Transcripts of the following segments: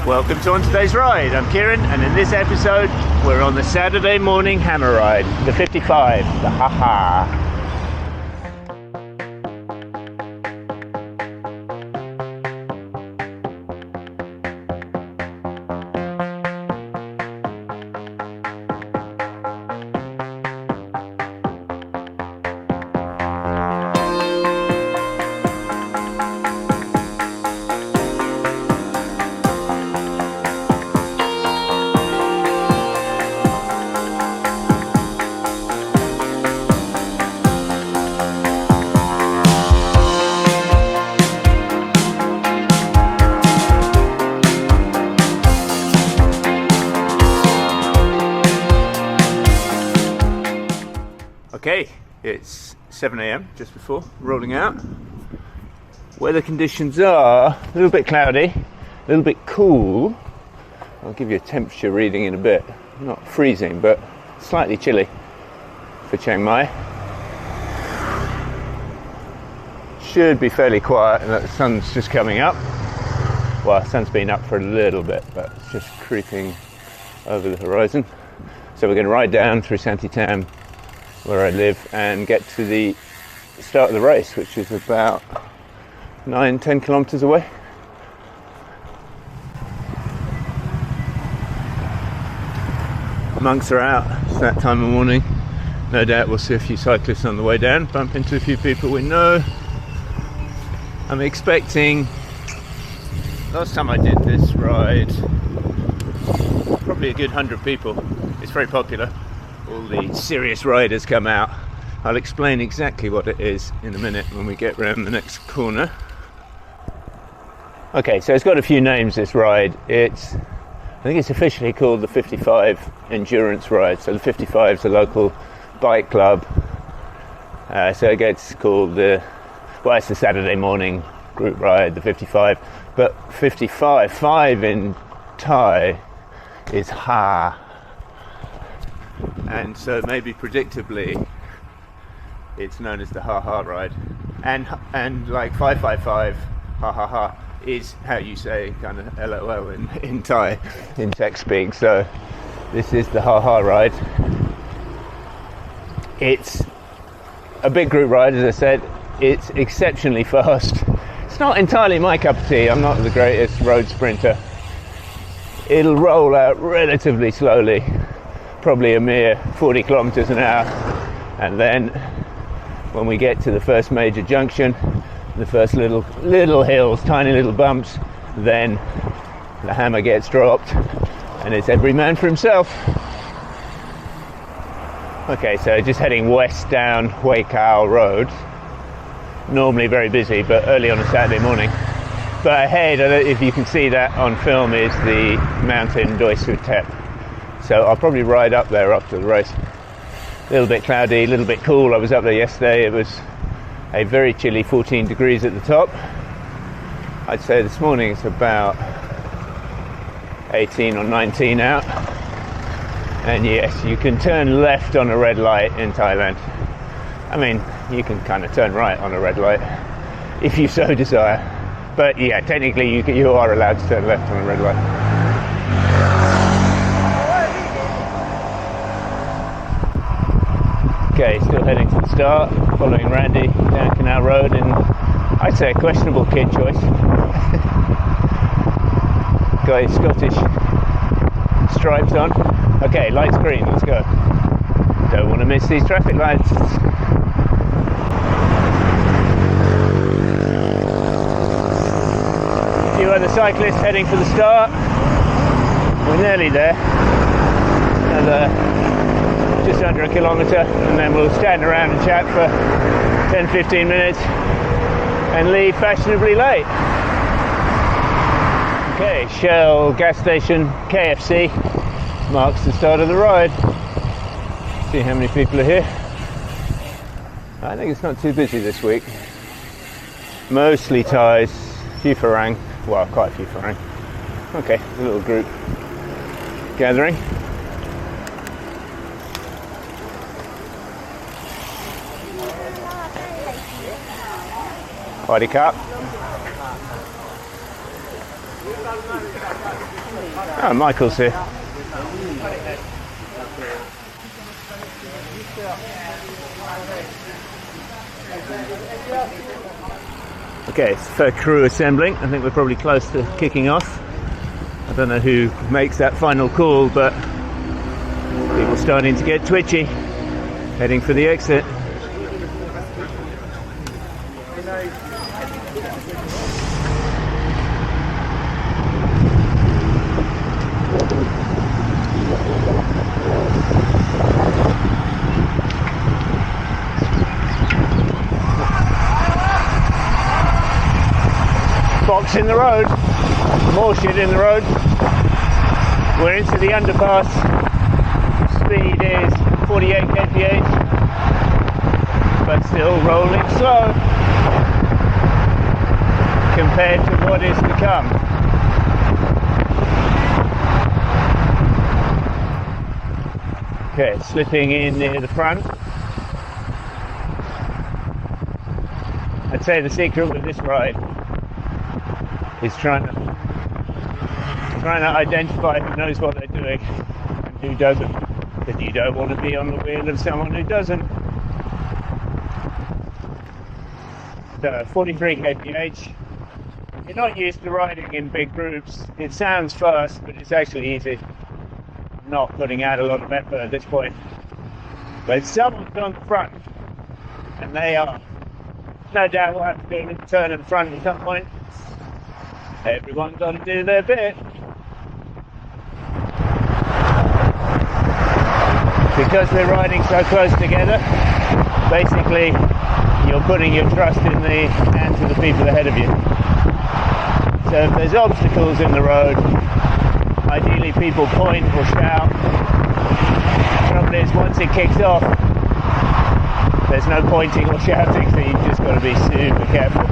Welcome to On Today's Ride. I'm Kieran, and in this episode we're on the Saturday morning hammer ride, the 55, the ha-ha. Okay, it's 7 a.m, just before rolling out. Weather conditions are a little bit cloudy, a little bit cool. I'll give you a temperature reading in a bit. Not freezing, but slightly chilly for Chiang Mai. Should be fairly quiet and that the sun's just coming up. Well, the sun's been up for a little bit, but it's just creeping over the horizon. So we're going to ride down through Santitam, where I live, and get to the start of the race, which is about 9-10 kilometers away. Monks are out, it's that time of morning. No doubt we'll see a few cyclists on the way down, bump into a few people we know. I'm expecting, last time I did this ride, probably a good 100 people. It's very popular. All the serious riders come out. I'll explain exactly what it is in a minute when we get round the next corner. Okay, so it's got a few names, this ride. I think it's officially called the 55 Endurance Ride. So the 55 is a local bike club. So it gets called it's the Saturday morning group ride, the 55. But 55, 5 in Thai is ha. And so maybe predictably it's known as the ha-ha ride, and like 555 ha-ha-ha is how you say kind of LOL in Thai, in tech speak. So this is the ha-ha ride. It's a big group ride, as I said. It's exceptionally fast. It's not entirely my cup of tea. I'm not the greatest road sprinter. It'll roll out relatively slowly, probably a mere 40 kilometers an hour, and then when we get to the first major junction, the first little hills, tiny little bumps, then the hammer gets dropped and it's every man for himself. Okay, so just heading west down Hue Kao Road, normally very busy but early on a Saturday morning. But ahead, I don't know if you can see that on film, is the mountain Doi Suthep. So I'll probably ride up there after the race. A little bit cloudy, a little bit cool. I was up there yesterday. It was a very chilly 14 degrees at the top. I'd say this morning it's about 18 or 19 out. And yes, you can turn left on a red light in Thailand. I mean, you can kind of turn right on a red light if you so desire. But yeah, technically you are allowed to turn left on a red light. Okay, still heading to the start, following Randy down Canal Road in, I'd say, a questionable kit choice. Got his Scottish stripes on. Okay, light's green, let's go. Don't want to miss these traffic lights. A few other cyclists heading for the start. We're nearly there. Just under a kilometre, and then we'll stand around and chat for 10-15 minutes and leave fashionably late. Okay, Shell gas station, KFC marks the start of the ride. See how many people are here. I think it's not too busy this week. Mostly Thais, a few Farang, well, quite a few Farang. Okay, a little group gathering. Hardy Cup. Oh, Michael's here. Okay, it's the crew assembling. I think we're probably close to kicking off. I don't know who makes that final call, but people starting to get twitchy, heading for the exit. Box in the road, more shit in the road. We're into the underpass. Speed is 48 kph, but still rolling slow compared to what is to come. Okay, slipping in near the front. I'd say the secret with this ride is trying to identify who knows what they're doing and who doesn't. Because you don't want to be on the wheel of someone who doesn't. So 43 kph. You're not used to riding in big groups. It sounds fast, but it's actually easy. I'm not putting out a lot of effort at this point. But someone's on the front, and they are. No doubt we'll have to do a turn in front at some point. Everyone's got to do their bit. Because we're riding so close together, basically you're putting your trust in the hands of the people ahead of you. So if there's obstacles in the road, ideally people point or shout. The trouble is, once it kicks off, there's no pointing or shouting, so you've just got to be super careful.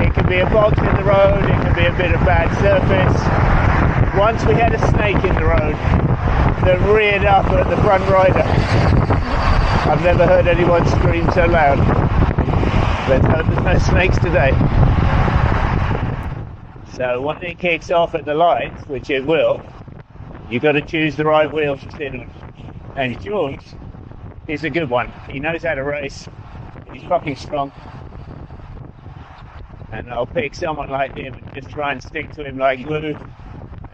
It could be a box in the road, it could be a bit of bad surface. Once we had a snake in the road that reared up at the front rider. I've never heard anyone scream so loud. Let's hope there's no snakes today. So when it kicks off at the lights, which it will, you've got to choose the right wheel to sit on. And George is a good one. He knows how to race. He's fucking strong. And I'll pick someone like him and just try and stick to him like glue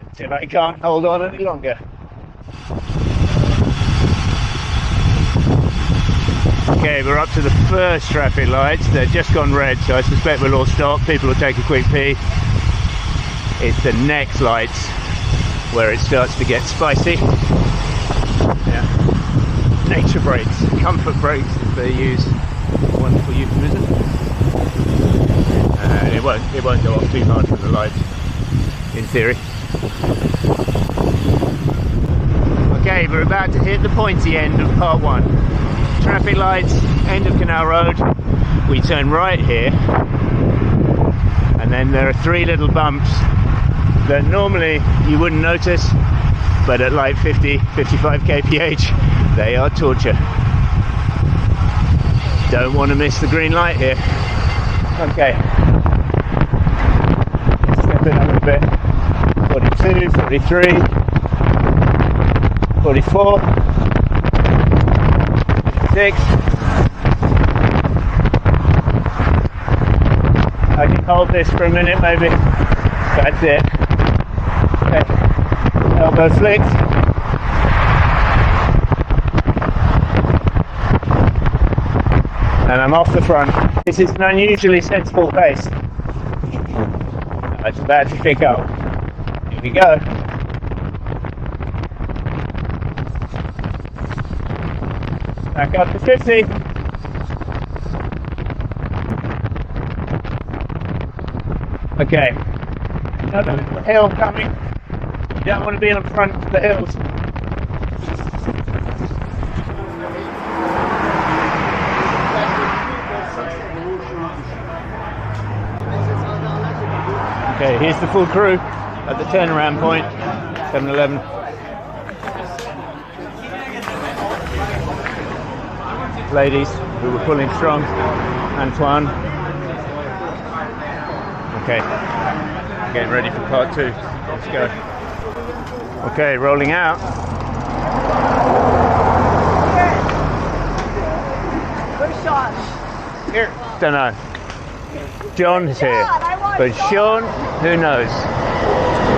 until I can't hold on any longer. Okay, we're up to the first traffic lights. They've just gone red, so I suspect we'll all stop. People will take a quick pee. It's the next lights where it starts to get spicy. Yeah. Nature brakes, comfort brakes, if they use a wonderful euphemism. It won't go off too hard from the lights, in theory. Okay, we're about to hit the pointy end of part one. Traffic lights, end of Canal Road. We turn right here, and then there are three little bumps that normally you wouldn't notice, but at like 50, 55 kph, they are torture. Don't want to miss the green light here. Okay. Step it up a bit. 42, 43, 44, 46. I can hold this for a minute maybe. That's it. Okay. Elbow flicked. And I'm off the front. This is an unusually sensible pace. It's about to pick up. Here we go. Back up to 50. Okay. Another little hill coming. You don't want to be in front of the hills. Okay, here's the full crew at the turnaround point, 7-Eleven. Ladies who were pulling strong, Antoine. Okay, getting ready for part two. Let's go. Okay, rolling out. Where's Sean? Here. Don't know. John's here. But Sean, who knows?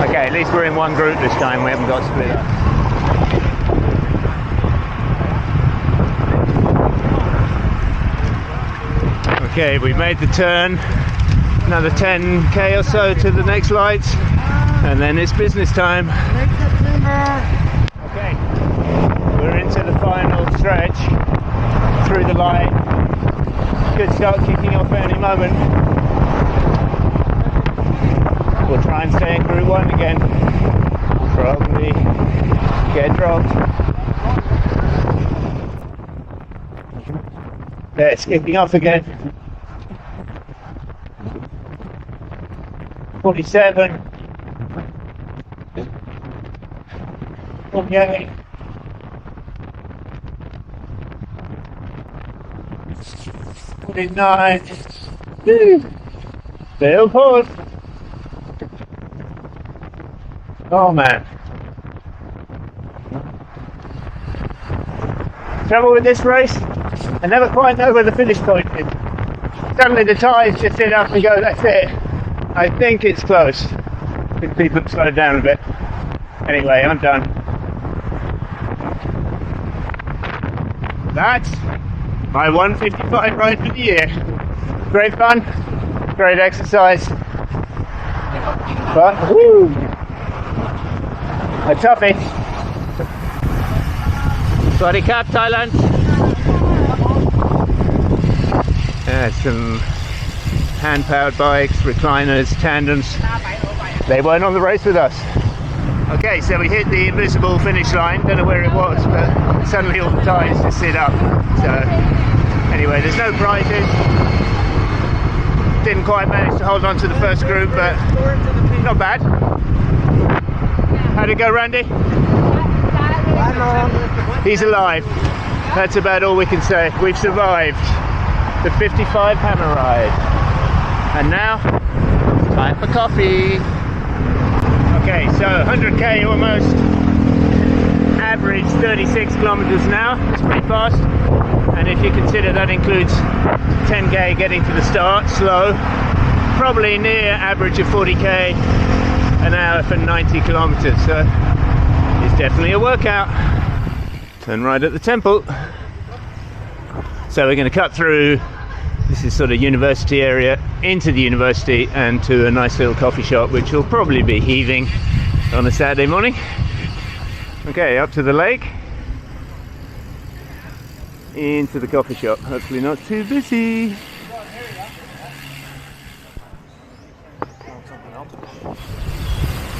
Okay, at least we're in one group this time. We haven't got split up. Okay, we made the turn. Another 10k or so to the next lights, and then it's business time. Okay, we're into the final stretch through the light. Could start kicking off at any moment. We'll try and stay in group 1 again. Probably get dropped. There, it's kicking off again. 47, 48, 49, still pause. Oh man. Trouble with this race, I never quite know where the finish point is. Suddenly the tyres just sit up and go, that's it. I think it's close. I think people have slowed down a bit. Anyway, I'm done. That's my 155 ride for the year. Great fun, great exercise. But, woo! A toughie. Sorry, Cap, Thailand. Yeah, some hand-powered bikes, recliners, tandems. They weren't on the race with us. Okay, so we hit the invisible finish line. Don't know where it was, but suddenly all the tyres just sit up. So anyway, there's no prizes. Didn't quite manage to hold on to the first group, but not bad. How'd it go, Randy? He's alive. That's about all we can say. We've survived the 55 hammer ride. And now, time for coffee. Okay, so 100k almost. Average 36 kilometers an hour. It's pretty fast. And if you consider that includes 10k getting to the start, slow. Probably near average of 40k an hour for 90 kilometers. So it's definitely a workout. Turn right at the temple. So we're going to cut through. This is sort of university area, into the university and to a nice little coffee shop which will probably be heaving on a Saturday morning. Okay, up to the lake, into the coffee shop, hopefully not too busy.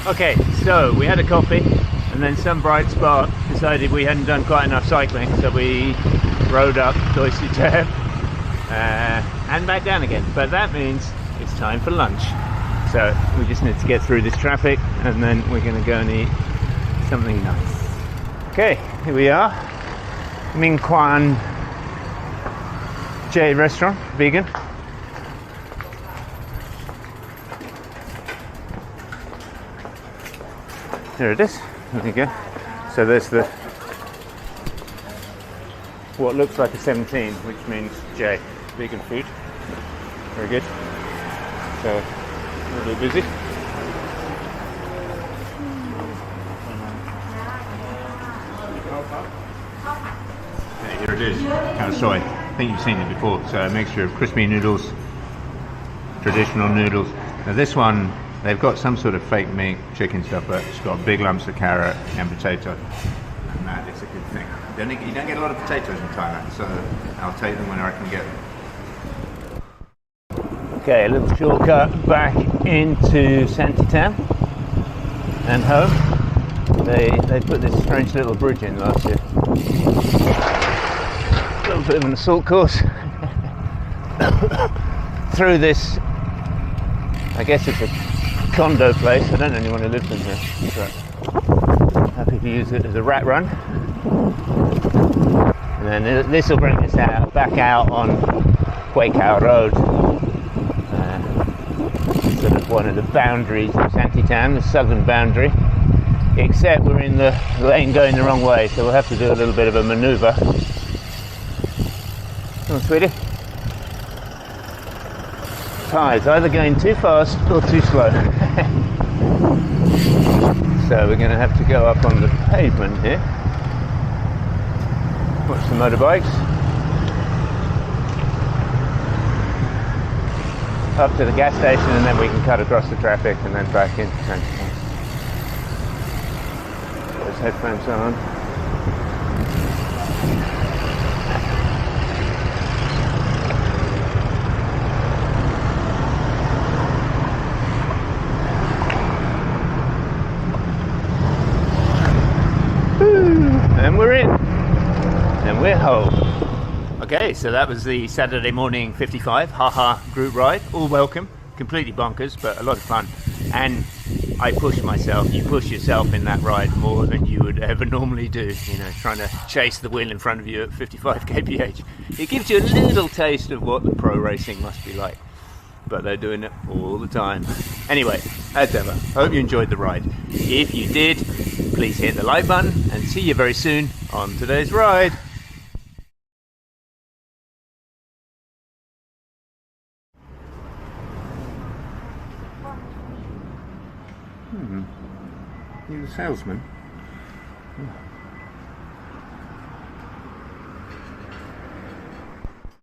Okay, so we had a coffee and then some bright spark decided we hadn't done quite enough cycling, so we rode up Doisy Tab and back down again, but that means it's time for lunch. So we just need to get through this traffic and then we're going to go and eat something nice. Okay, here we are, Ming Kwan J restaurant, vegan. There it is, there you go. So there's the what looks like a 17, which means J, vegan food. Very good. So a little busy. Okay, here it is, cow soy. I think you've seen it before. So a mixture of crispy noodles, traditional noodles. Now this one, they've got some sort of fake meat, chicken stuff, but it's got big lumps of carrot and potato. And that is a good thing. You don't get a lot of potatoes in Thailand, so I'll take them when I can get them. Okay, a little shortcut back into Santitown and home. They put this strange little bridge in last year. A little bit of an assault course through this. I guess it's a condo place. I don't know anyone who lives in here. But happy to use it as a rat run. And then this will bring us back out on Kway Khao Road. sort of one of the boundaries of Santitan, the southern boundary, except we're in the lane going the wrong way, so we'll have to do a little bit of a manoeuvre. Come on, sweetie. Tide's either going too fast or too slow. So we're going to have to go up on the pavement here. Watch the motorbikes. Up to the gas station, and then we can cut across the traffic and then back into Santitan. Those headphones on. And we're in, and we're home. Okay, so that was the Saturday morning 55 haha group ride. All welcome, completely bonkers, but a lot of fun. And I pushed myself. You push yourself in that ride more than you would ever normally do, you know, trying to chase the wheel in front of you at 55 kph. It gives you a little taste of what the pro racing must be like, but they're doing it all the time. Anyway, as ever, hope you enjoyed the ride. If you did, please hit the like button, and see you very soon on today's ride. You're the salesman.